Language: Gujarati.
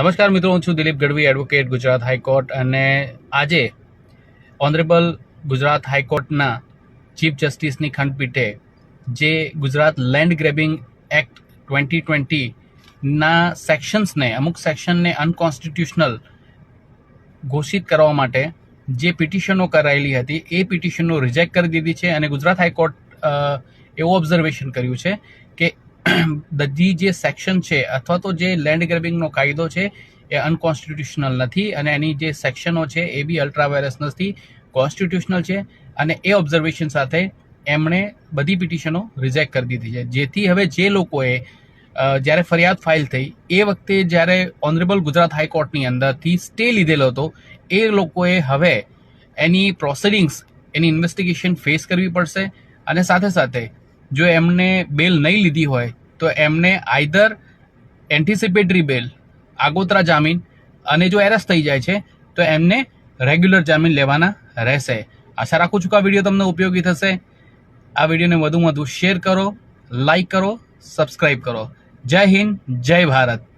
નમસ્કાર મિત્રો, હું છું દિલીપ ગઢવી, એડવોકેટ, ગુજરાત હાઈકોર્ટ. અને આજે ઓનરેબલ ગુજરાત હાઈકોર્ટના ચીફ જસ્ટિસની ખંડપીઠે જે ગુજરાત લેન્ડ ગ્રેબિંગ એક્ટ 2020ના સેક્શન્સને, અમુક સેક્શનને અનકોન્સ્ટિટ્યુશનલ ઘોષિત કરવા માટે જે પિટિશનો કરાયેલી હતી એ પિટિશનો રિજેક્ટ કરી દીધી છે. અને ગુજરાત હાઈકોર્ટ એવું ઓબ્ઝર્વેશન કર્યું છે કે બધી જે સેક્શન છે અથવા તો જે લેન્ડ ગ્રેબિંગનો કાયદો છે એ અનકોન્સ્ટિટ્યુશનલ નથી અને એની જે સેક્શનો છે એ બી અલ્ટ્રાવાયરસ નથી, કોન્સ્ટિટ્યુશનલ છે. અને એ ઓબ્ઝર્વેશન સાથે એમણે બધી પિટિશનો રિજેક્ટ કરી દીધી છે. જેથી હવે જે લોકોએ જ્યારે ફરિયાદ ફાઇલ થઈ એ વખતે જ્યારે ઓનરેબલ ગુજરાત હાઈકોર્ટની અંદરથી સ્ટે લીધેલો હતો એ લોકોએ હવે એની પ્રોસિડિંગ્સ, એની ઇન્વેસ્ટિગેશન ફેસ કરવી પડશે. અને સાથે સાથે જો એમને બેલ નહીં લીધી હોય તો એમને આઈધર એન્ટિસિપેટરી બેલ, આગોતરા જામીન, અને જો એરેસ્ટ થઈ જાય છે તો એમને રેગ્યુલર જામીન લેવાના રહેશે. આશા રાખું છું કે આ વિડીયો તમને ઉપયોગી થશે. આ વિડીયોને વધુમાં વધુ શેર કરો, લાઈક કરો, સબસ્ક્રાઈબ કરો. જય હિન્દ, જય ભારત.